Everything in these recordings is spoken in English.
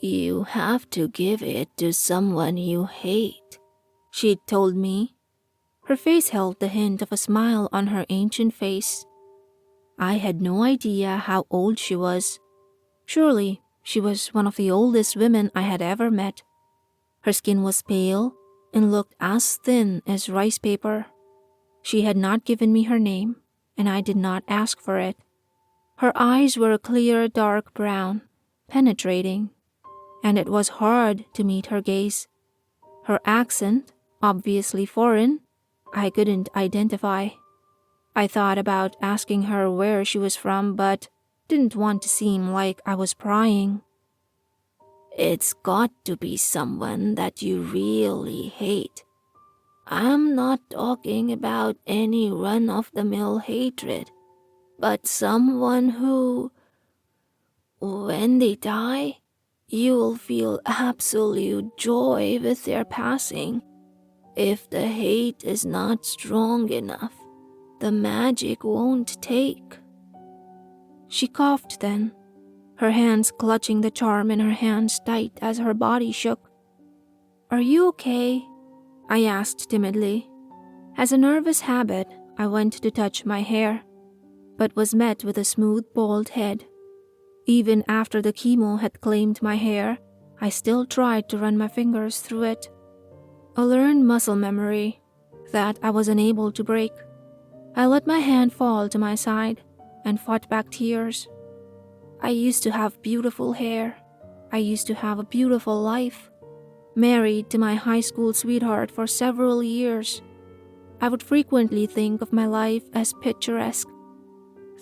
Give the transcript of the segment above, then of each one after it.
You have to give it to someone you hate, she told me. Her face held the hint of a smile on her ancient face. I had no idea how old she was. Surely, she was one of the oldest women I had ever met. Her skin was pale and looked as thin as rice paper. She had not given me her name, and I did not ask for it. Her eyes were a clear dark brown, penetrating, and it was hard to meet her gaze. Her accent, obviously foreign, I couldn't identify. I thought about asking her where she was from, but didn't want to seem like I was prying. It's got to be someone that you really hate. I'm not talking about any run-of-the-mill hatred, but someone who, when they die, you'll feel absolute joy with their passing. If the hate is not strong enough, the magic won't take. She coughed then, her hands clutching the charm in her hands tight as her body shook. Are you okay? I asked timidly. As a nervous habit, I went to touch my hair, but was met with a smooth bald head. Even after the chemo had claimed my hair, I still tried to run my fingers through it. A learned muscle memory that I was unable to break. I let my hand fall to my side and fought back tears. I used to have beautiful hair. I used to have a beautiful life. Married to my high school sweetheart for several years. I would frequently think of my life as picturesque.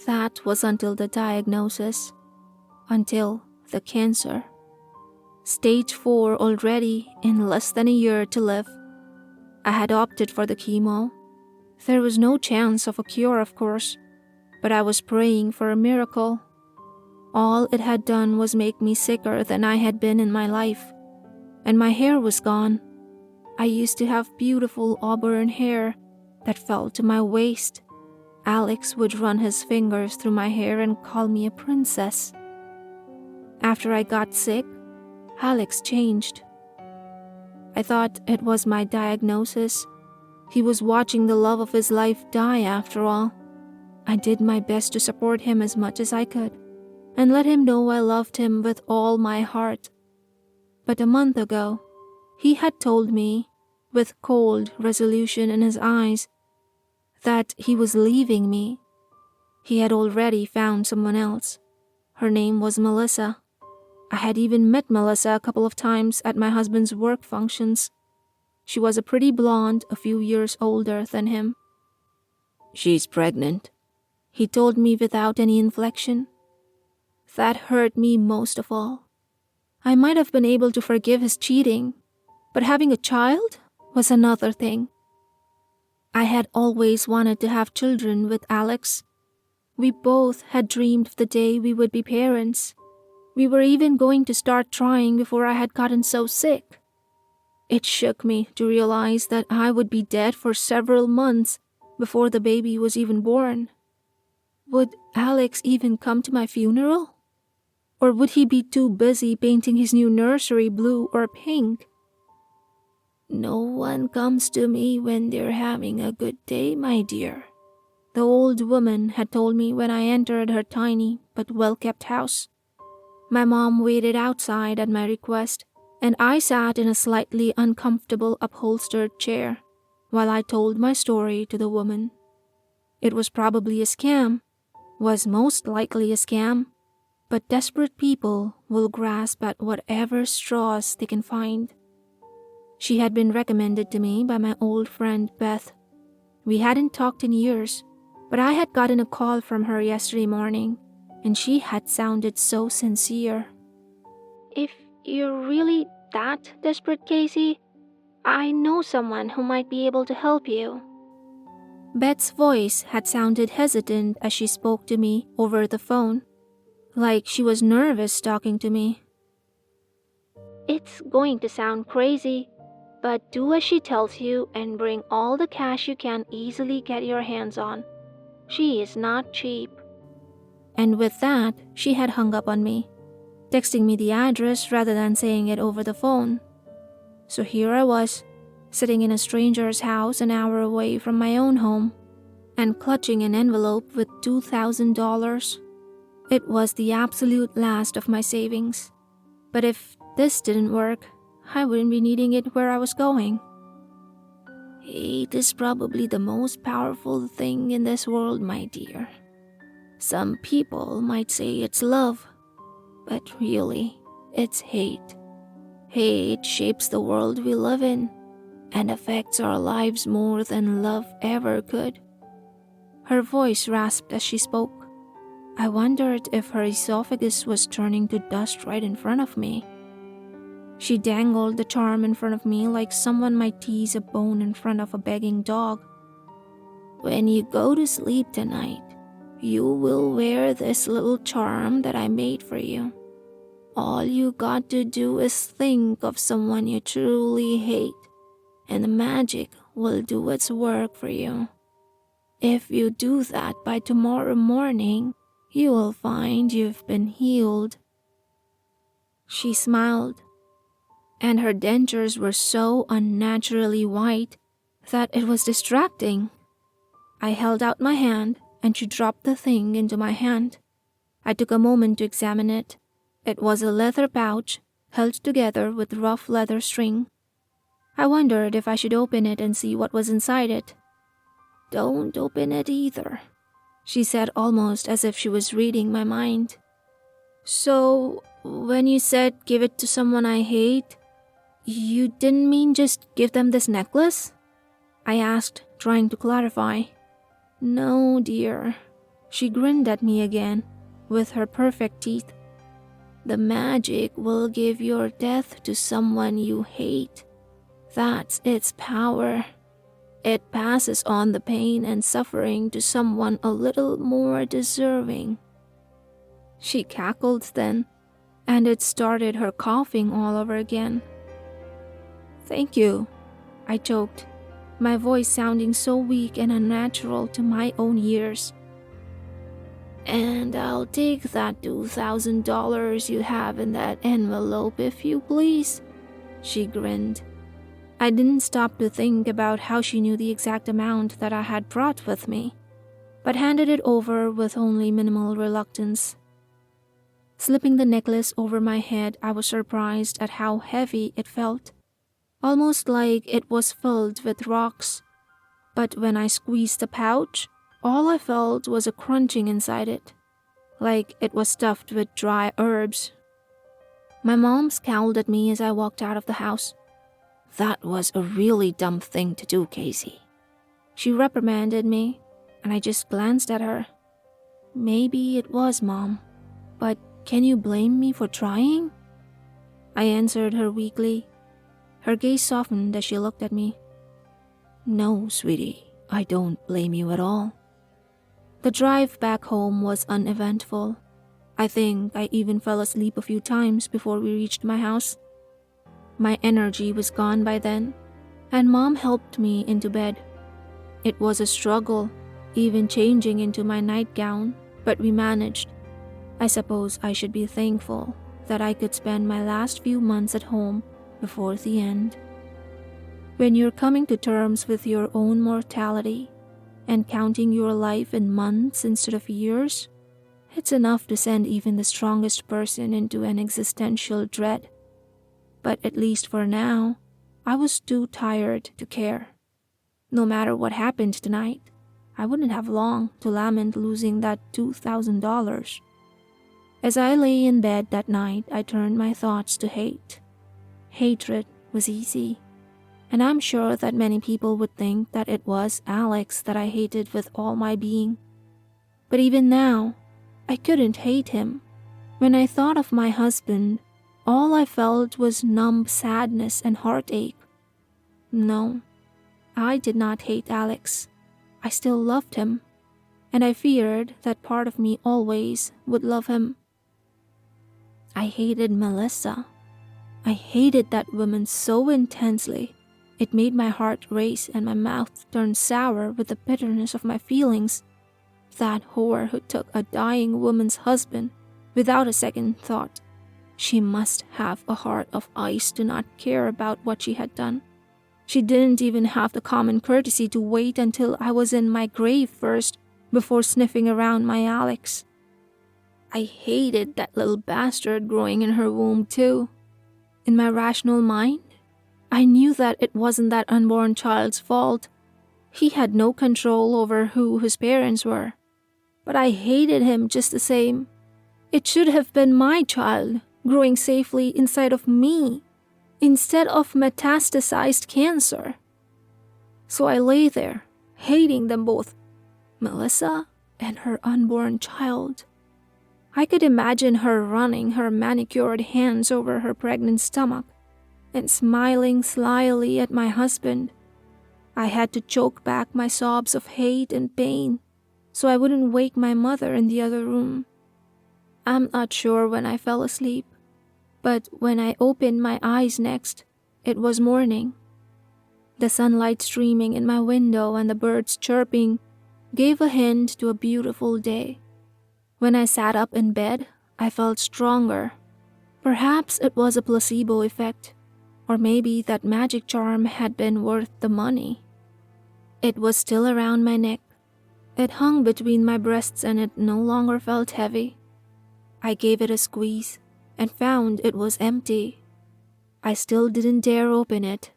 That was until the diagnosis. Until the cancer. Stage 4 already, in less than a year to live. I had opted for the chemo. There was no chance of a cure, of course, but I was praying for a miracle. All it had done was make me sicker than I had been in my life, and my hair was gone. I used to have beautiful auburn hair that fell to my waist. Alex would run his fingers through my hair and call me a princess. After I got sick, Alex changed. I thought it was my diagnosis. He was watching the love of his life die after all. I did my best to support him as much as I could, and let him know I loved him with all my heart. But a month ago, he had told me, with cold resolution in his eyes, that he was leaving me. He had already found someone else. Her name was Melissa. I had even met Melissa a couple of times at my husband's work functions. She was a pretty blonde, a few years older than him. She's pregnant, he told me without any inflection. That hurt me most of all. I might have been able to forgive his cheating, but having a child was another thing. I had always wanted to have children with Alex. We both had dreamed of the day we would be parents. We were even going to start trying before I had gotten so sick. It shook me to realize that I would be dead for several months before the baby was even born. Would Alex even come to my funeral? Or would he be too busy painting his new nursery blue or pink? No one comes to me when they're having a good day, my dear, the old woman had told me when I entered her tiny but well-kept house. My mom waited outside at my request, and I sat in a slightly uncomfortable upholstered chair while I told my story to the woman. It was probably a scam, was most likely a scam, but desperate people will grasp at whatever straws they can find. She had been recommended to me by my old friend Beth. We hadn't talked in years, but I had gotten a call from her yesterday morning, and she had sounded so sincere. If you're really that desperate, Casey, I know someone who might be able to help you. Beth's voice had sounded hesitant as she spoke to me over the phone, like she was nervous talking to me. It's going to sound crazy, but do as she tells you and bring all the cash you can easily get your hands on. She is not cheap. And with that, she had hung up on me. texting me the address rather than saying it over the phone. So here I was, sitting in a stranger's house an hour away from my own home, and clutching an envelope with $2,000. It was the absolute last of my savings. But if this didn't work, I wouldn't be needing it where I was going. Hate is probably the most powerful thing in this world, my dear. Some people might say it's love, but really, it's hate. Hate shapes the world we live in and affects our lives more than love ever could. Her voice rasped as she spoke. I wondered if her esophagus was turning to dust right in front of me. She dangled the charm in front of me like someone might tease a bone in front of a begging dog. When you go to sleep tonight, you will wear this little charm that I made for you. All you got to do is think of someone you truly hate, and the magic will do its work for you. If you do that by tomorrow morning, you will find you've been healed. She smiled, and her dentures were so unnaturally white that it was distracting. I held out my hand, and she dropped the thing into my hand. I took a moment to examine it. It was a leather pouch held together with rough leather string. I wondered if I should open it and see what was inside it. Don't open it either, she said almost as if she was reading my mind. So, when you said give it to someone I hate, you didn't mean just give them this necklace? I asked, trying to clarify. No, dear. She grinned at me again, with her perfect teeth. The magic will give your death to someone you hate. That's its power. It passes on the pain and suffering to someone a little more deserving. She cackled then, and it started her coughing all over again. Thank you, I choked, my voice sounding so weak and unnatural to my own ears. And I'll take that $2,000 you have in that envelope if you please, she grinned. I didn't stop to think about how she knew the exact amount that I had brought with me, but handed it over with only minimal reluctance. Slipping the necklace over my head, I was surprised at how heavy it felt, almost like it was filled with rocks. But when I squeezed the pouch, all I felt was a crunching inside it, like it was stuffed with dry herbs. My mom scowled at me as I walked out of the house. That was a really dumb thing to do, Cassie. She reprimanded me, and I just glanced at her. Maybe it was, Mom, but can you blame me for trying? I answered her weakly. Her gaze softened as she looked at me. No, sweetie, I don't blame you at all. The drive back home was uneventful. I think I even fell asleep a few times before we reached my house. My energy was gone by then, and Mom helped me into bed. It was a struggle, even changing into my nightgown, but we managed. I suppose I should be thankful that I could spend my last few months at home before the end. When you're coming to terms with your own mortality and counting your life in months instead of years, it's enough to send even the strongest person into an existential dread. But at least for now, I was too tired to care. No matter what happened tonight, I wouldn't have long to lament losing that $2,000. As I lay in bed that night, I turned my thoughts to hate. Hatred was easy, and I'm sure that many people would think that it was Alex that I hated with all my being. But even now, I couldn't hate him. When I thought of my husband, all I felt was numb sadness and heartache. No, I did not hate Alex. I still loved him, and I feared that part of me always would love him. I hated Melissa. I hated that woman so intensely, it made my heart race and my mouth turn sour with the bitterness of my feelings. That whore who took a dying woman's husband without a second thought. She must have a heart of ice to not care about what she had done. She didn't even have the common courtesy to wait until I was in my grave first before sniffing around my Alex. I hated that little bastard growing in her womb too. In my rational mind, I knew that it wasn't that unborn child's fault. He had no control over who his parents were. But I hated him just the same. It should have been my child, growing safely inside of me, instead of metastasized cancer. So I lay there, hating them both, Melissa and her unborn child. I could imagine her running her manicured hands over her pregnant stomach and smiling slyly at my husband. I had to choke back my sobs of hate and pain so I wouldn't wake my mother in the other room. I'm not sure when I fell asleep, but when I opened my eyes next, it was morning. The sunlight streaming in my window and the birds chirping gave a hint to a beautiful day. When I sat up in bed, I felt stronger. Perhaps it was a placebo effect, or maybe that magic charm had been worth the money. It was still around my neck. It hung between my breasts and it no longer felt heavy. I gave it a squeeze and found it was empty. I still didn't dare open it.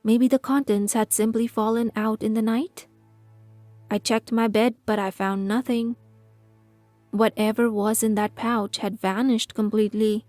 Maybe the contents had simply fallen out in the night? I checked my bed, but I found nothing. Whatever was in that pouch had vanished completely.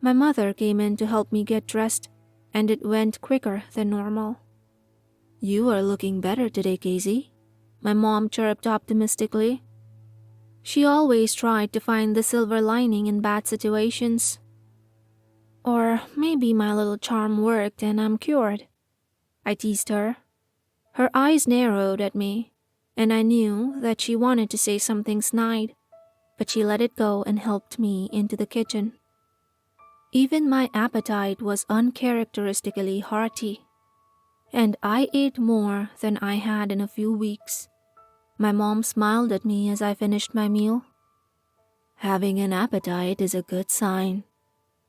My mother came in to help me get dressed, and it went quicker than normal. "You are looking better today, Cassie," my mom chirped optimistically. She always tried to find the silver lining in bad situations. Or maybe my little charm worked and I'm cured. I teased her. Her eyes narrowed at me, and I knew that she wanted to say something snide, but she let it go and helped me into the kitchen. Even my appetite was uncharacteristically hearty, and I ate more than I had in a few weeks. My mom smiled at me as I finished my meal. "Having an appetite is a good sign,"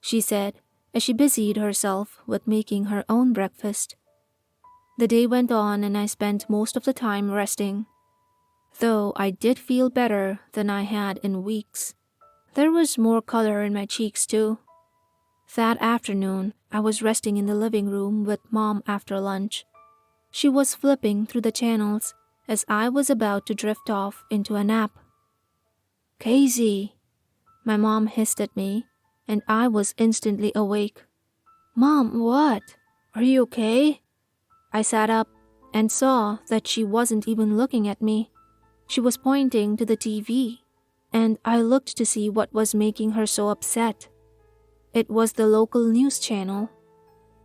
she said as she busied herself with making her own breakfast. The day went on and I spent most of the time resting. Though I did feel better than I had in weeks. There was more color in my cheeks too. That afternoon, I was resting in the living room with Mom after lunch. She was flipping through the channels as I was about to drift off into a nap. "Cassie," my mom hissed at me, and I was instantly awake. "Mom, what? Are you okay?" I sat up and saw that she wasn't even looking at me. She was pointing to the TV, and I looked to see what was making her so upset. It was the local news channel.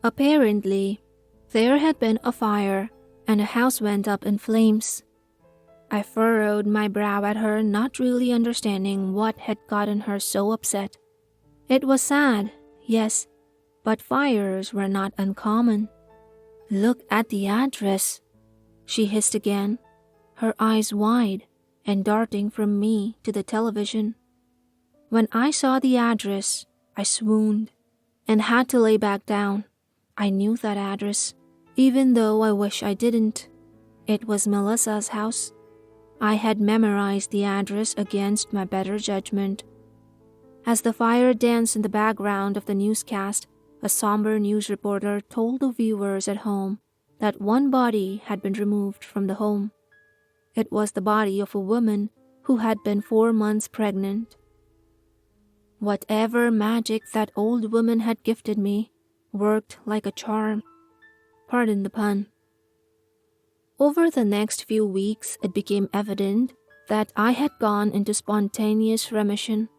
Apparently, there had been a fire and a house went up in flames. I furrowed my brow at her, not really understanding what had gotten her so upset. It was sad, yes, but fires were not uncommon. "Look at the address," she hissed again, her eyes wide and darting from me to the television. When I saw the address, I swooned and had to lay back down. I knew that address, even though I wish I didn't. It was Melissa's house. I had memorized the address against my better judgment. As the fire danced in the background of the newscast, a somber news reporter told the viewers at home that one body had been removed from the home. It was the body of a woman who had been 4 months pregnant. Whatever magic that old woman had gifted me worked like a charm. Pardon the pun. Over the next few weeks, it became evident that I had gone into spontaneous remission.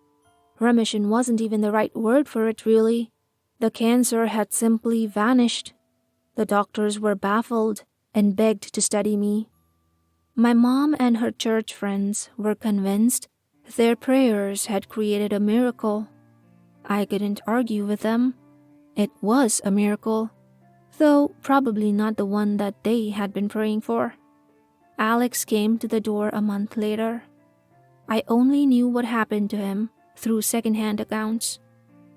Remission wasn't even the right word for it, really. The cancer had simply vanished. The doctors were baffled and begged to study me. My mom and her church friends were convinced their prayers had created a miracle. I couldn't argue with them. It was a miracle, though probably not the one that they had been praying for. Alex came to the door a month later. I only knew what happened to him through secondhand accounts.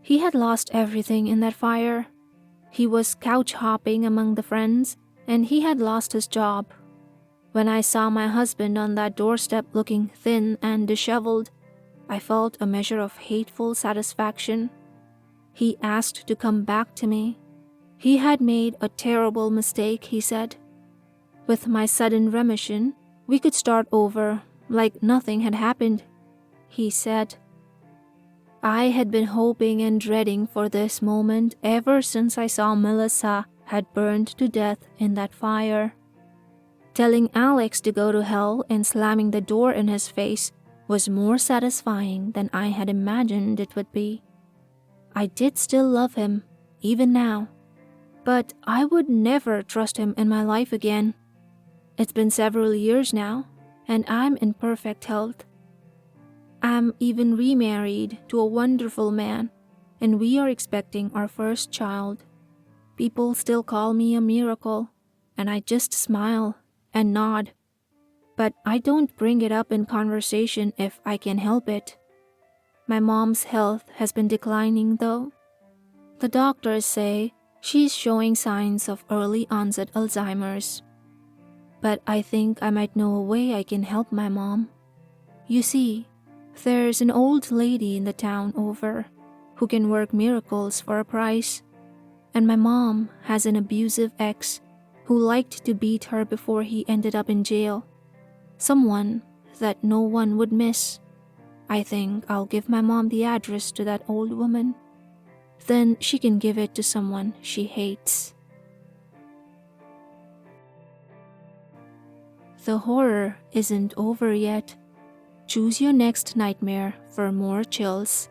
He had lost everything in that fire. He was couch hopping among the friends, and he had lost his job. When I saw my husband on that doorstep looking thin and disheveled, I felt a measure of hateful satisfaction. He asked to come back to me. He had made a terrible mistake, he said. With my sudden remission, we could start over like nothing had happened, he said. I had been hoping and dreading for this moment ever since I saw Melissa had burned to death in that fire. Telling Alex to go to hell and slamming the door in his face was more satisfying than I had imagined it would be. I did still love him, even now, but I would never trust him in my life again. It's been several years now, and I'm in perfect health. I'm even remarried to a wonderful man, and we are expecting our first child. People still call me a miracle, and I just smile and nod. But I don't bring it up in conversation if I can help it. My mom's health has been declining though. The doctors say she's showing signs of early onset Alzheimer's. But I think I might know a way I can help my mom. You see, there's an old lady in the town over who can work miracles for a price. And my mom has an abusive ex who liked to beat her before he ended up in jail. Someone that no one would miss. I think I'll give my mom the address to that old woman. Then she can give it to someone she hates. The horror isn't over yet. Choose your next nightmare for more chills.